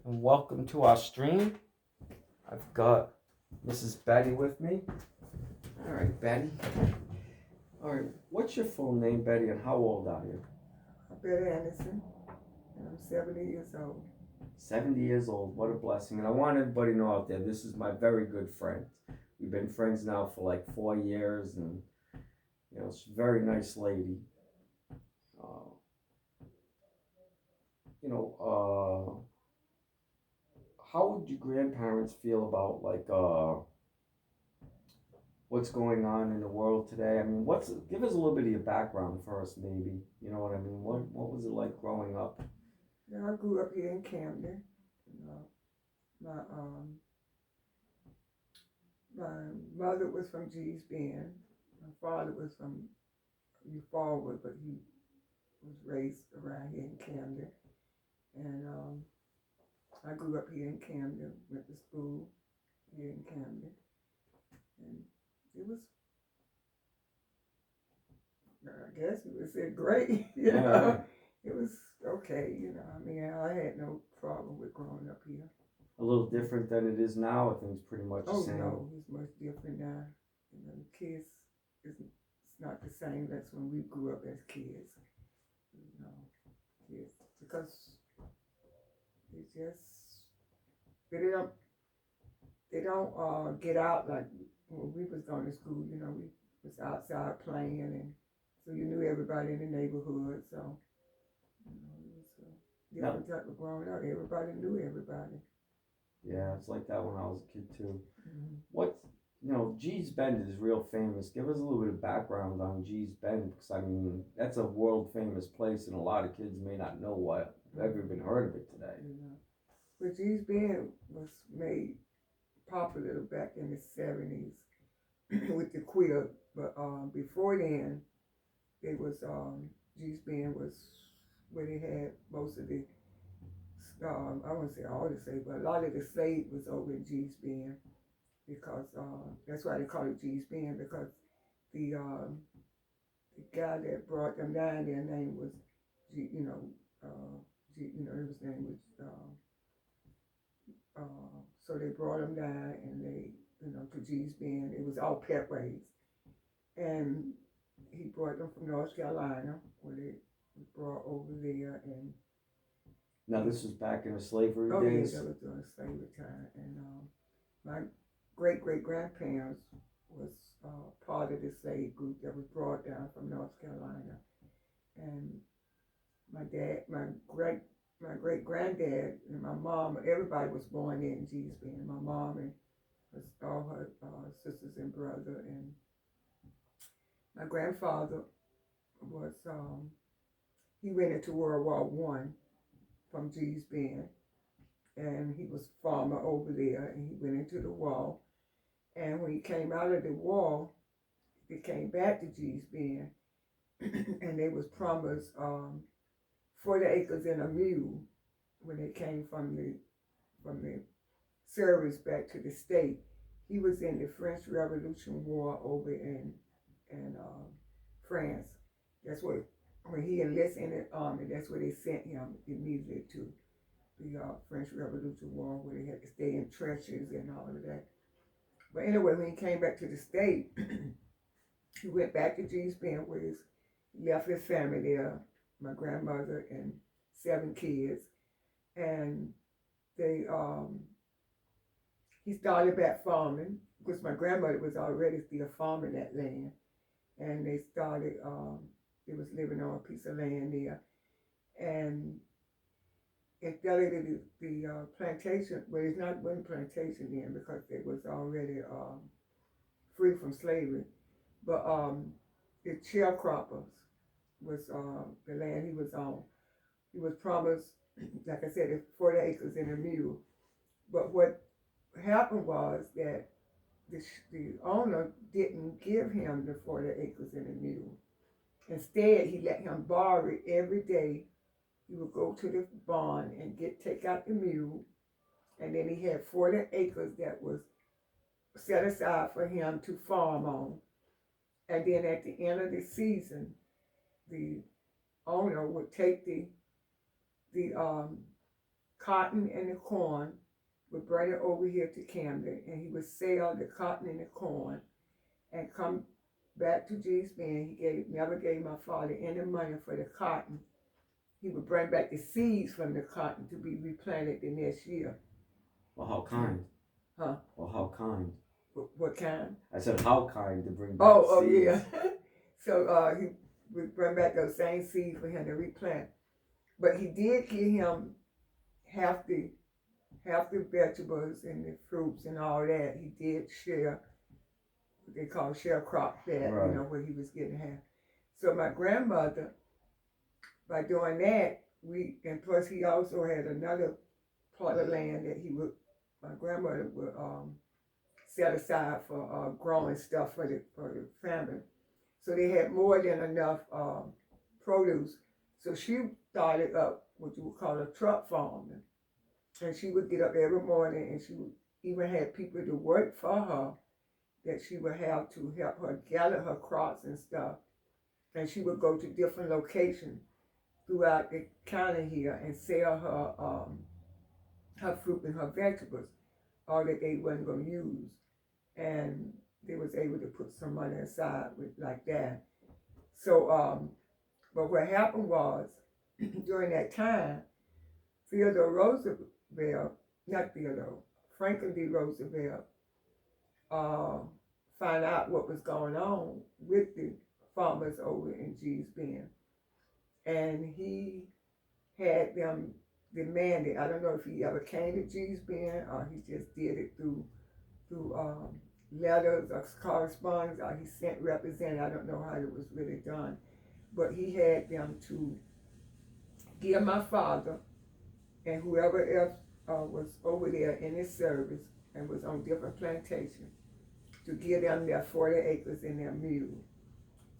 and welcome to our stream. I've got Mrs. Betty with me. All right, Betty. All right, what's your full name, Betty, and how old are you? Betty Anderson, and I'm 70 years old. 70 years old. What a blessing. And I want everybody to know out there, this is my very good friend. We've been friends now for like 4 years, and she's a very nice lady. Uh, you know, how would your grandparents feel about what's going on in the world today? I mean, give us a little bit of your background first, maybe. You know what I mean? What was it like growing up? Yeah, I grew up here in Camden. You know, my my mother was from Gee's Bend. My father was from Eufaula, but he was raised around here in Camden. And I grew up here in Camden, went to school here in Camden. And it was, I guess you would say great, you know. It was okay, you know. I mean, I had no problem with growing up here. A little different than it is now. I think it's pretty much the same. Oh no, it's much different now. You know, the kids it's not the same as when we grew up as kids. You know, kids because they just they don't get out like when we was going to school. You know, we was outside playing, and so you knew everybody in the neighborhood. So you know, it was a different type of growing up. Everybody knew everybody. Yeah, it's like that when I was a kid too. Mm-hmm. Gee's Bend is real famous. Give us a little bit of background on Gee's Bend, because I mean that's a world famous place, and a lot of kids may not know what ever even heard of it today. You know, but Gee's Bend was made popular back in the 70s with the queer, but before then, it was Gee's Bend was where they had most of the I won't say all the slaves, but a lot of the slaves was over in Gee's Bend because that's why they call it Gee's Bend because the um, the guy that brought them down, their name was his name was so they brought them down and they to Gee's Bend. It was all petways, and he brought them from North Carolina where they was brought over there. And now this was back in the slavery days. Yeah, that was during slavery time. And my great grandparents was part of the slave group that was brought down from North Carolina. And my great granddad, and my mom, everybody was born in Gee's Bend. My mom and all her sisters and brother, and my grandfather was he went into World War One from Gee's Bend, and he was a farmer over there, and he went into the war. And when he came out of the war, he came back to Gee's Bend, and they was promised 40 acres and a mule when they came from the service back to the state. He was in the French Revolution War over in France. That's what when he enlisted in the army. That's where they sent him immediately to the French Revolution War, where they had to stay in trenches and all of that. But anyway, when he came back to the state, he went back to Gee's Bend, where he left his family there, my grandmother and 7 kids, and they he started back farming because my grandmother was already still farming that land, and they started. They was living on a piece of land there, and instead of the plantation, well, it's not one plantation then because it was already free from slavery, but the sharecroppers was the land he was on. He was promised, like I said, 40 acres and a mule. But what happened was that the owner didn't give him the 40 acres and a mule. Instead, he let him borrow it every day. He would go to the barn and take out the mule, and then he had 40 acres that was set aside for him to farm on. And then at the end of the season, the owner would take the cotton and the corn, would bring it over here to Camden, and he would sell the cotton and the corn and come back to G's Bend. He never gave my father any money for the cotton. He would bring back the seeds from the cotton to be replanted the next year. Well, how kind. Huh? Well, how kind. What kind? I said how kind to bring back Oh, seeds. yeah. So he would bring back those same seeds for him to replant. But he did give him half the vegetables and the fruits and all that. He did share what they call sharecrop that, Right. where he was getting half. So my grandmother, by doing that, and plus he also had another plot of land that my grandmother would set aside for growing stuff for the family. So they had more than enough produce. So she started up what you would call a truck farm. And she would get up every morning, and she would even have people to work for her that she would have to help her gather her crops and stuff. And she would go to different locations throughout the county here and sell her fruit and her vegetables, all that they wasn't going to use. And they was able to put some money aside like that. So, but what happened was, during that time, Franklin D. Roosevelt, found out what was going on with the farmers over in G's Bend. And he had them demanded, I don't know if he ever came to G's Bend or he just did it through letters or correspondence, or he sent representatives. I don't know how it was really done. But he had them to give my father and whoever else was over there in his service and was on different plantations to give them their 40 acres and their mule.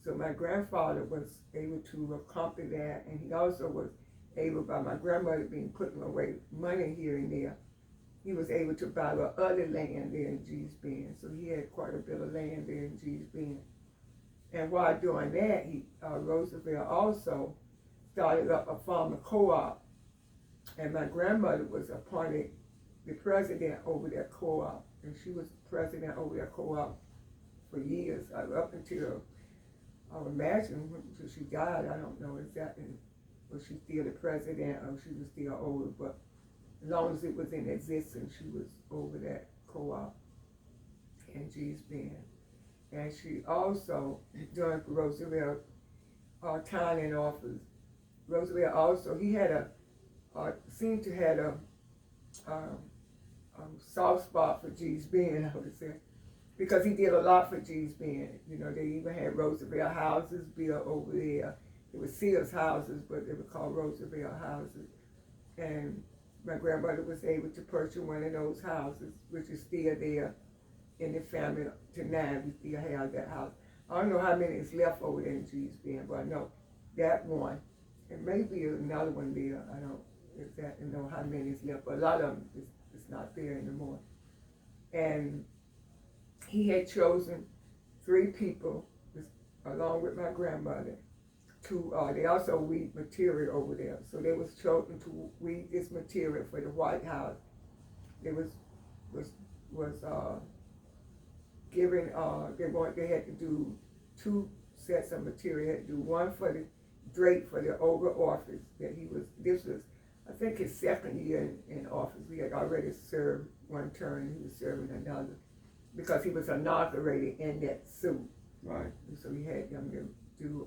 So my grandfather was able to accomplish that, and he also was able, by my grandmother being putting away money here and there, he was able to buy the other land there in G's Bend. So he had quite a bit of land there in G's Bend. And while doing that, Roosevelt also started up a farmer co-op. And my grandmother was appointed the president over that co-op. And she was president over that co-op for years, up until, I would imagine, until she died. I don't know exactly, was she still the president or she was still over, but as long as it was in existence, she was over that co-op in G's Bend. And she also, during Roosevelt time in office, Roosevelt also, he had seemed to have a soft spot for G's Bend, I would say, because he did a lot for G's Bend. They even had Roosevelt houses built over there. It was Sears houses, but they were called Roosevelt houses. And my grandmother was able to purchase one of those houses, which is still there in the family tonight. We still have that house. I don't know how many is left over there in G's Bend, but I know that one. And maybe another one there. I don't exactly know how many is left, but a lot of them is not there anymore. And he had chosen 3 people, along with my grandmother, to, they also weed material over there. So they was chosen to weed this material for the White House. It was given, they had to do 2 sets of material. They had to do one for the drape for the Oval Office that this was, I think, his 2nd year in office. He had already served one term and he was serving another because he was inaugurated in that suit. Right. And so he had them to do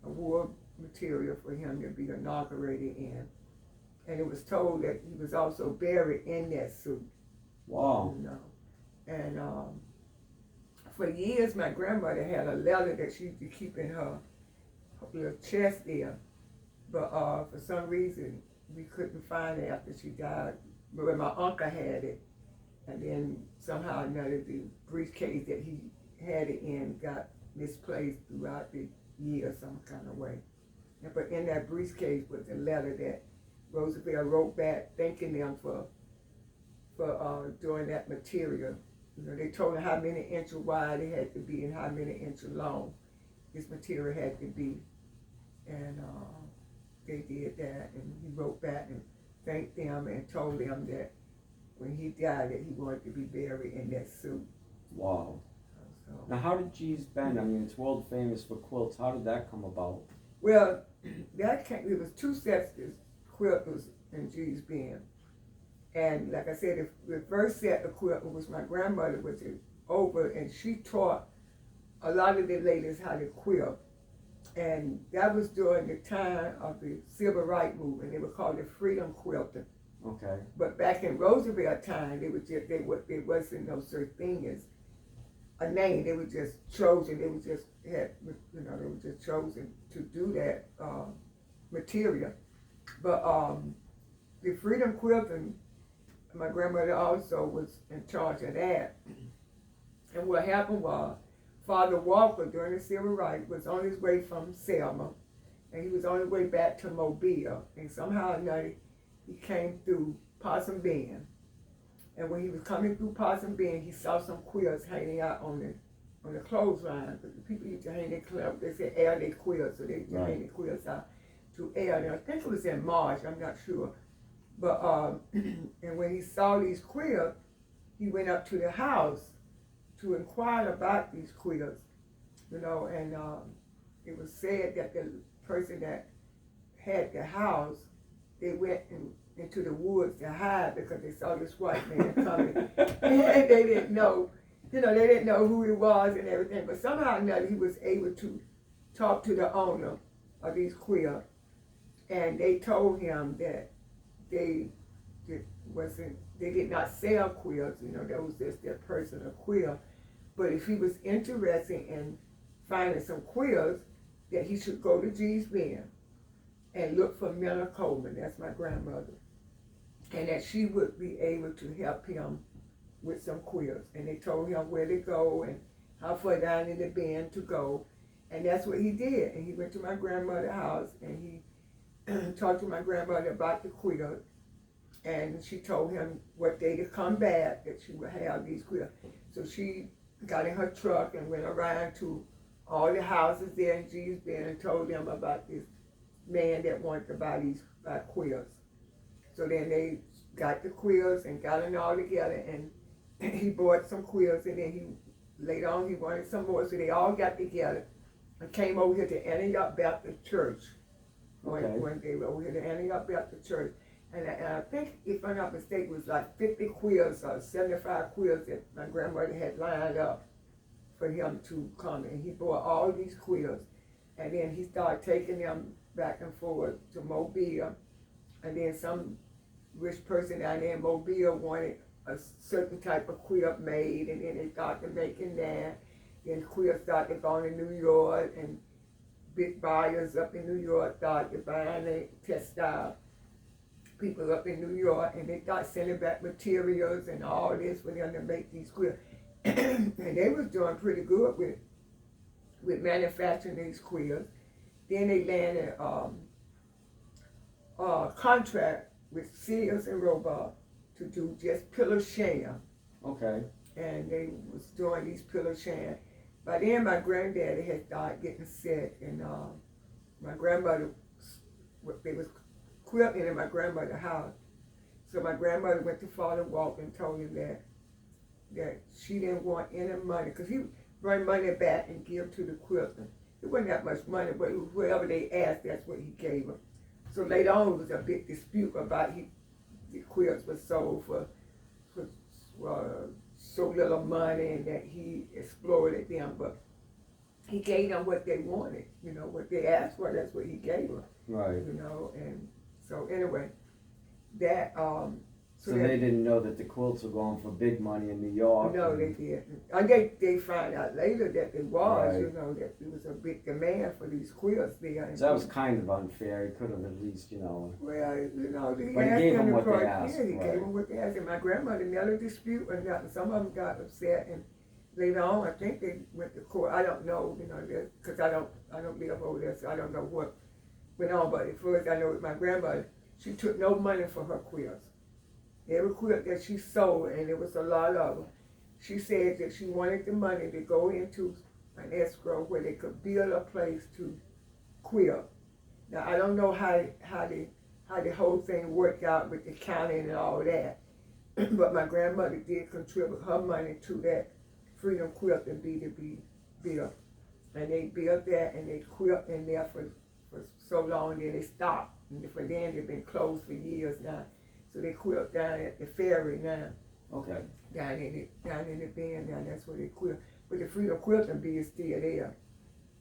a war material for him to be inaugurated in. And it was told that he was also buried in that suit. Wow. And for years, my grandmother had a letter that she used to keep in her little chest there. But for some reason, we couldn't find it after she died. But my uncle had it. And then somehow or another, the briefcase that he had it in got misplaced throughout the year some kind of way. But in that briefcase was a letter that Roosevelt wrote back thanking them for doing that material. They told him how many inches wide it had to be and how many inches long this material had to be. And they did that, and he wrote back and thanked them and told them that when he died that he wanted to be buried in that suit. Wow. So, Now, how did G's Bend? I mean, it's world famous for quilts. How did that come about? well, it was two sets of quilters in G's Bend. And like I said, the first set of quilters was my grandmother was over, and she taught a lot of the ladies how to quilt. And that was during the time of the civil rights movement. They were called the freedom quilter. Okay. But back in Roosevelt time, there wasn't no such thing as a name. They were just chosen. They were just chosen to do that material. But the freedom quilting, my grandmother also was in charge of that. And what happened was, Father Walker during the civil rights was on his way from Selma, and he was on his way back to Mobile, and somehow or another he came through Possum Bend. And when he was coming through Possum Bend, he saw some quilts hanging out on the clothesline. Because the people used to hang their quilts, they said air their quilts, so they used to hang their quilts out to air. And I think it was in March, I'm not sure. But and when he saw these quilts, he went up to the house to inquire about these quilts, and it was said that the person that had the house, they went into the woods to hide because they saw this white man coming. And they didn't know, they didn't know who he was and everything. But somehow or another, he was able to talk to the owner of these quilts, and they told him that they did not sell quilts, that was just their personal quilt. But if he was interested in finding some quilts, that he should go to G's Bend and look for Miller Coleman, that's my grandmother, and that she would be able to help him with some quilts. And they told him where to go and how far down in the bend to go. And that's what he did. And he went to my grandmother's house and he talked to my grandmother about the quilt. And she told him what day to come back, that she would have these quilts. So she got in her truck and went around to all the houses there in G's Bend and told them about this man that wanted to buy these quilts. So then they got the quilts and got them all together, and he bought some quilts, and then later on he wanted some more. So they all got together and came over here to Antioch Baptist Church. When they were over here to Antioch Baptist Church. And I think, if I'm not mistaken, it was like 50 quilts or 75 quilts that my grandmother had lined up for him to come. And he bought all these quilts. And then he started taking them back and forth to Mobile. And then some rich person down there in Mobile wanted a certain type of quilt made. And then they started making that. Then quilts started going to New York. And big buyers up in New York started buying the textile. People up in New York, and they start sending back materials and all this for them to make these quilts. And they was doing pretty good with manufacturing these quilts. Then they landed a contract with Sears and Roebuck to do just pillow sham. Okay. And they was doing these pillow sham. By then, my granddaddy had started getting sick, and my grandmother, they was quilting in my grandmother's house. So my grandmother went to Father Walker and told him that she didn't want any money, because he bring money back and give to the quilter. It wasn't that much money, but whoever they asked, that's what he gave them. So later on, it was a big dispute about the quilts were sold for so little money, and that he exploited them. But he gave them what they wanted, what they asked for. That's what he gave them. Right. And so anyway, that so they didn't know that the quilts were going for big money in New York. No, they didn't. And they found out later that it was, right. That there was a big demand for these quilts there. So that was kind of unfair. He could have at least, Well, But he gave them what they asked. Yeah, he gave them what they asked. And my grandmother never disputed or nothing. Some of them got upset, and later on, I think they went to court. I don't know, because I don't live over there, so I don't know what went on. But as far as I know, with my grandmother, she took no money for her quilts. Every quilt that she sold, and there was a lot of them, she said that she wanted the money to go into an escrow where they could build a place to quilt. Now, I don't know how how the whole thing worked out with the county and all that. But my grandmother did contribute her money to that Freedom Quilting Bee to be built. And they built that and they quilt in there for so long, then they stopped. And for then they've been closed for years now. So they quilt down at the ferry now. Okay. Down in the bend down, that's where they quilt. But the Freedom Quilting Bee is still there.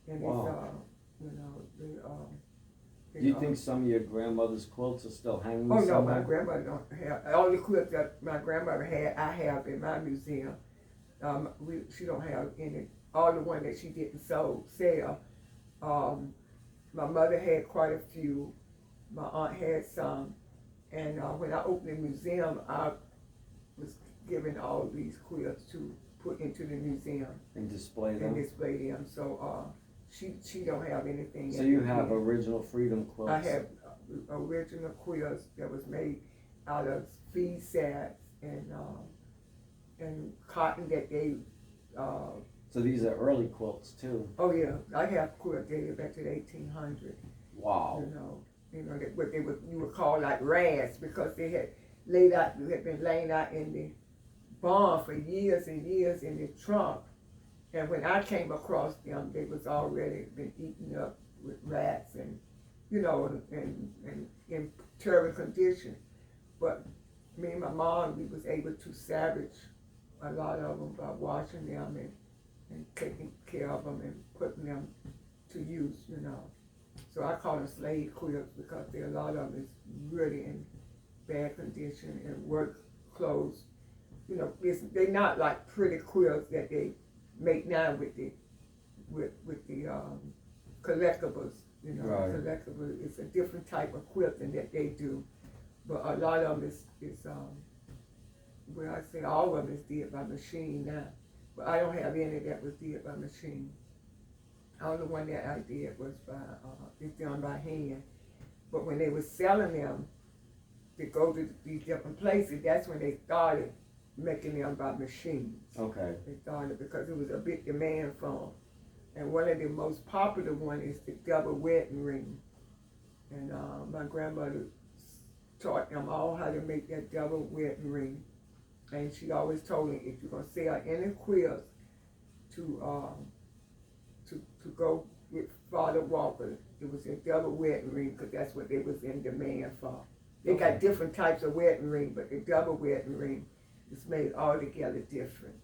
And Wow. it's you know, Do you think some of your grandmother's quilts are still hanging oh no, somewhere? my grandmother don't have all the quilts that my grandmother had. I have in my museum. She don't have any. All the one that she didn't sell. My mother had quite a few. My aunt had some, and when I opened the museum, I was given all these quilts to put into the museum And display and them? display them. So she don't have anything. So you have original Freedom quilts? I have original quilts that was made out of feed sacks and cotton that they. So these are early quilts too? Oh yeah, I have quilts dated back to the 1800s. Wow. What you would call like rags because they had been laying out in the barn for years and years in the trunk. And when I came across them, they was already been eaten up with rats and in terrible condition. But me and my mom, we was able to salvage a lot of them by washing them and taking care of them and putting them to use. So I call them slave quilts because a lot of them is really in bad condition and work clothes. They're not like pretty quilts that they make now with the collectibles. Right. Collectible is a different type of quilting that they do, but a lot of them is well, I say all of them is did by machine now, but I don't have any that was did by machine. All the one that I did was it's done by hand. But when they were selling them to go to these different places, that's when they started making them by machines. Okay. They started because it was a big demand for them. And one of the most popular one is the double wedding ring. And my grandmother taught them all how to make that double wedding ring. And she always told me, if you're gonna sell any quilts to go with Father Walker, it was a double wedding ring because that's what they was in demand for. They got different types of wedding ring, but the double wedding ring is made altogether different.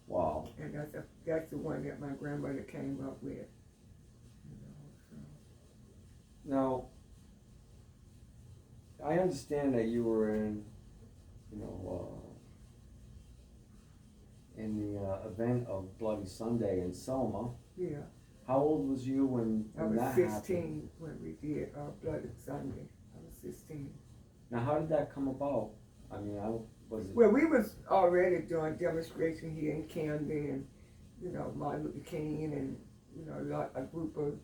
Wow. And that's the one that my grandmother came up with. Now, I understand that you were in the event of Bloody Sunday in Selma. Yeah. How old was you when I was that 16 happened? when we did Bloody Sunday. I was 16. Now, how did that come about? I mean, was it? Well, we was already doing demonstration here in Camden, and Martin Luther King, and a group of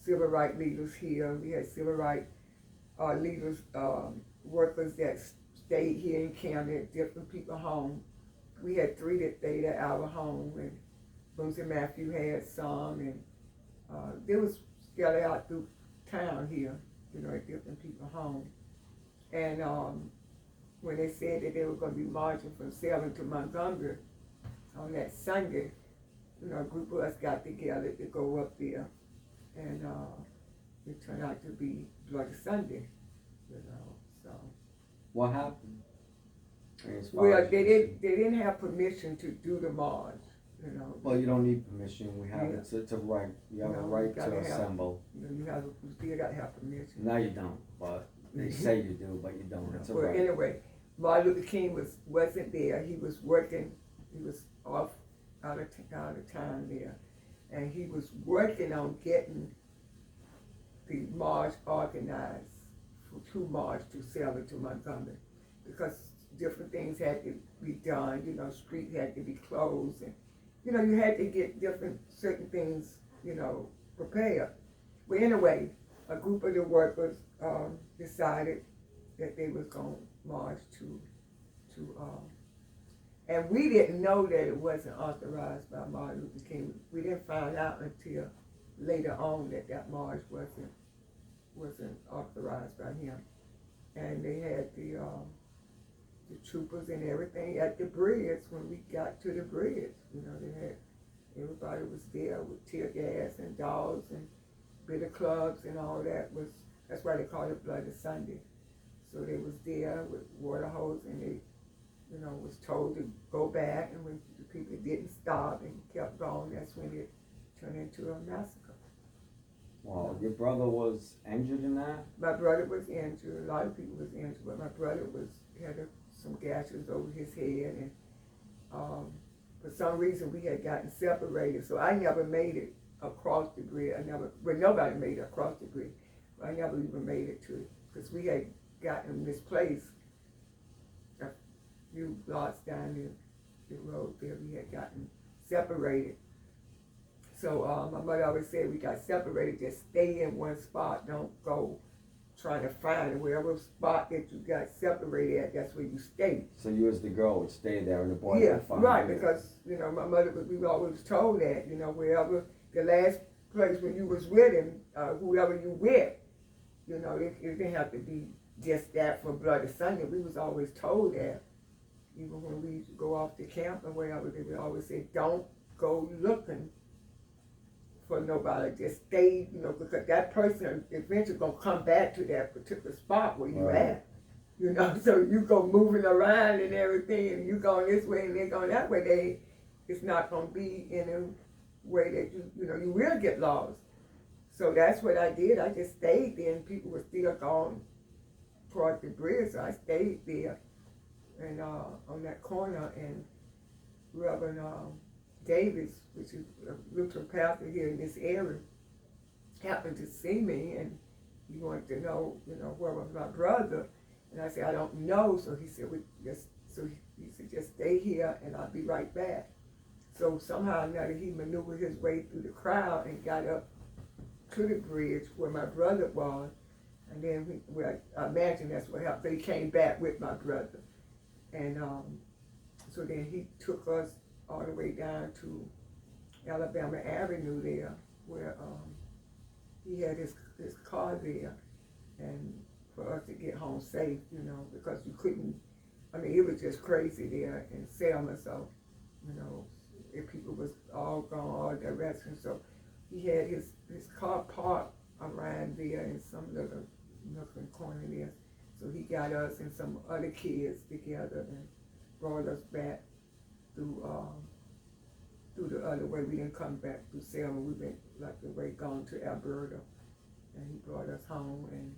civil rights leaders here. We had civil rights leaders, workers that stayed here in Camden, different people home. We had 3 that stayed at our home, and Bruce and Matthew had some, and they was scattered out through town here, at different people's home. And when they said that they were going to be marching from Selma to Montgomery on that Sunday, a group of us got together to go up there, and it turned out to be Bloody Sunday, so. What happened? Well, they didn't have permission to do the march, Well, you don't need permission. We have it's a right. You have a right to assemble. You still got to have permission. No, you don't. But they say you do, but you don't. It's a Well, right. anyway, Martin Luther King wasn't there. He was working. He was off out of town there, and he was working on getting the march organized to march to Selma to Montgomery, because different things had to be done. Street had to be closed, and you had to get certain things, prepared. But anyway, a group of the workers decided that they was going to march to and we didn't know that it wasn't authorized by Martin Luther King. We didn't find out until later on that march wasn't authorized by him. and they had the troopers and everything at the bridge. When we got to the bridge, they had everybody was there with tear gas and dogs and bitter clubs and all that. That's why they called it Bloody Sunday. So they was there with water hose, and they was told to go back, and when the people didn't stop and kept going, that's when it turned into a massacre. Wow, your brother was injured in that? My brother was injured. A lot of people was injured, but my brother had some gashes over his head, and for some reason we had gotten separated. So I never made it across the bridge. Nobody made it across the bridge. I never even made it to it because we had gotten misplaced a few blocks down the road there. We had gotten separated. So my mother always said we got separated, just stay in one spot, don't go trying to find it. Wherever spot that you got separated at, that's where you stay. So you as the girl would stay there and the boy would find you? Yeah, right, because, my mother, we were always told that, wherever the last place when you was with him, whoever you with, it didn't have to be just that for Bloody Sunday. We was always told that. Even when we used to go off to camp or wherever, they would always say, don't go looking for nobody, just stay, because that person eventually gonna come back to that particular spot where you at. So you go moving around and everything, and you going this way and they going that way, it's not gonna be in a way that you will get lost. So that's what I did. I just stayed there, and people were still going toward the bridge, so I stayed there and on that corner, and Reverend Davis, which is a Lutheran pastor here in this area, happened to see me, and he wanted to know, where was my brother, and I said, I don't know. So he said, he said, just stay here, and I'll be right back. So somehow or another, he maneuvered his way through the crowd and got up to the bridge where my brother was, and then I imagine that's what happened. So he came back with my brother, and so then he took us all the way down to Alabama Avenue there, where he had his car there, and for us to get home safe, because you couldn't, it was just crazy there in Selma, so, if people was all gone all directions, so he had his car parked around there in some little nook and corner there, so he got us and some other kids together and brought us back through the other way. We didn't come back through Selma. We went like the way gone to Alberta, and he brought us home. And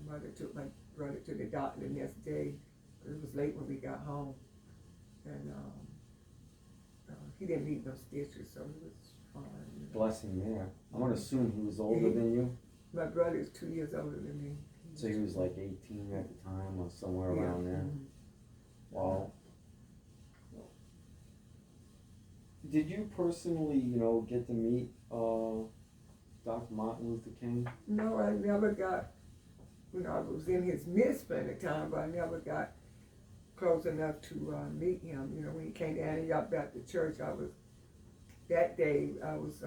mother took my brother to the doctor the next day. It was late when we got home, and he didn't need no stitches, so he was fine. Bless him, yeah. I want to assume he was older than you. My brother is 2 years older than me. So he was like 18 at the time, or somewhere around there. Mm-hmm. Wow. Did you personally, get to meet Dr. Martin Luther King? No, I never got, I was in his midst at the time, but I never got close enough to meet him. When he came down and got back to church, that day I was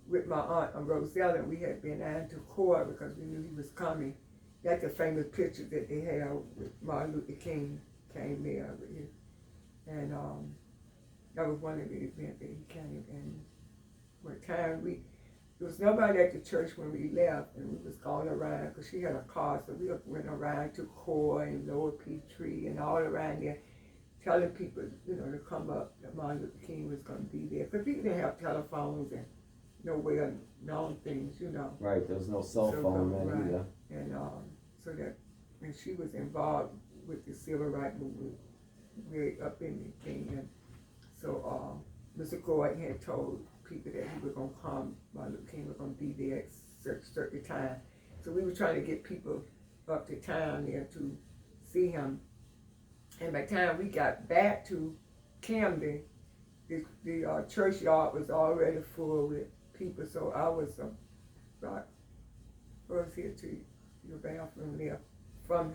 with my aunt Rosella, and we had been down to court because we knew he was coming. That's a famous picture that they had with Martin Luther King came there. And that was one of the events that he came. And one time there was nobody at the church when we left, and we was going around because she had a car, so we went around to Core and Lower Peachtree and all around there, telling people, to come up, that Martin Luther King was going to be there. Because people didn't have telephones and no way of knowing things, Right, there was no cell phone then either. And and she was involved with the civil rights movement way up in the thing. And so Mr. Gordon had told people that he was going to come, Martin Luther King was going to be there at certain time. So we were trying to get people up to town there to see him. And by the time we got back to Camden, the churchyard was already full with people. So I was about first here to your bathroom there from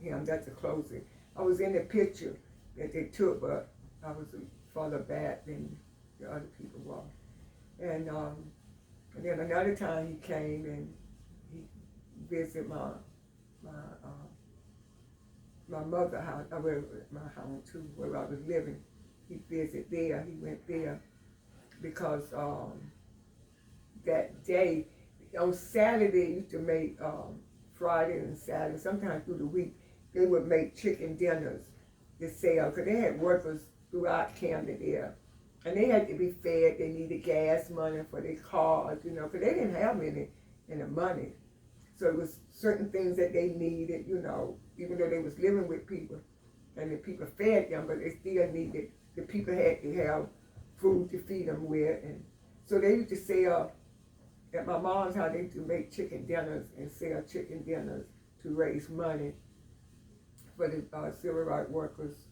him. That's a closing. I was in the picture that they took, but I was further back than the other people were. And then another time he came, and visit my my mother house, my home too, where I was living. He visited there. He went there because that day on Saturday used to make Friday and Saturday, sometimes through the week, they would make chicken dinners to sell because they had workers throughout Camden there. And they had to be fed. They needed gas money for their cars, you know, because they didn't have any money. So it was certain things that they needed, you know, even though they was living with people and the people fed them, but they still needed, the people had to have food to feed them with. And so they used to sell, at my mom's house, they used to make chicken dinners and sell chicken dinners to raise money for the civil rights workers.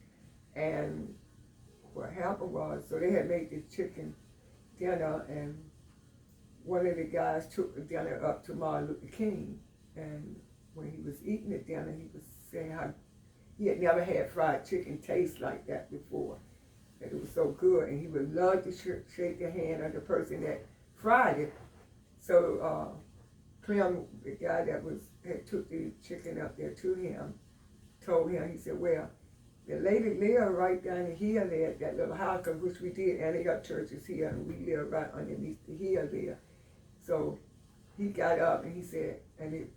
And what happened was, so they had made this chicken dinner, and one of the guys took the dinner up to Martin Luther King, and when he was eating the dinner, he was saying how he had never had fried chicken taste like that before, that it was so good, and he would love to shake the hand of the person that fried it. So Clem, the guy that had took the chicken up there to him, told him, he said, well, the lady lived right down the hill there at that little house, which we did, and they got churches here, and we lived right underneath the hill there. So he got up and he said, and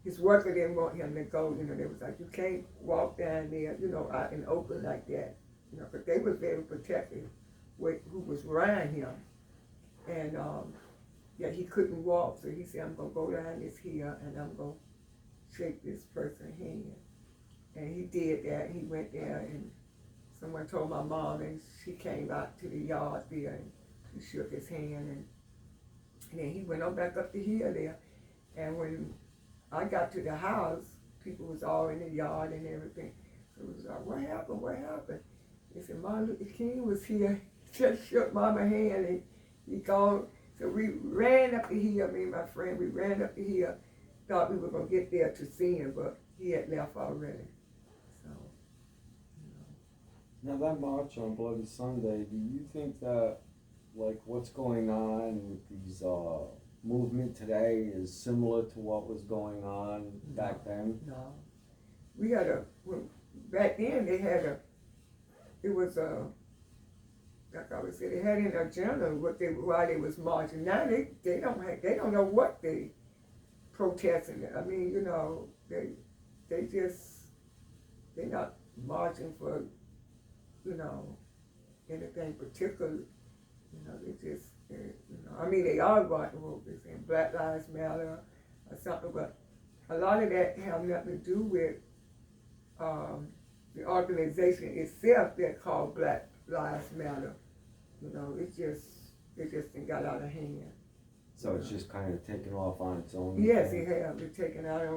his worker didn't want him to go, you know, they was like, you can't walk down there, you know, out in open like that, you know, but they was very protective with who was around him. And yeah, he couldn't walk, so he said, I'm gonna go down this hill and I'm gonna shake this person's hand. And he did that. He went there, and someone told my mom, and she came out to the yard there, and she shook his hand, and then he went on back up the hill there. And when I got to the house, people was all in the yard and everything. So it was like, what happened? What happened? They said, Martin Luther King was here. He just shook Mama's hand, and he gone. So we ran up the hill, me and my friend, we ran up the hill, thought we were going to get there to see him, but he had left already. So, you know. Now that march on Bloody Sunday, do you think that, like, what's going on with these movement today is similar to what was going on back then? No. We had back then they had it was like I would say, they had an agenda why they was marching. Now they don't know what they protesting. I mean, you know, they're not marching for, you know, anything particular. You know, you know, I mean, they are marching for saying Black Lives Matter or something, but a lot of that have nothing to do with the organization itself that called Black Lives Matter. You know, it just got out of hand. So it's just kind of taken off on its own? Yes, it has. It's taken out on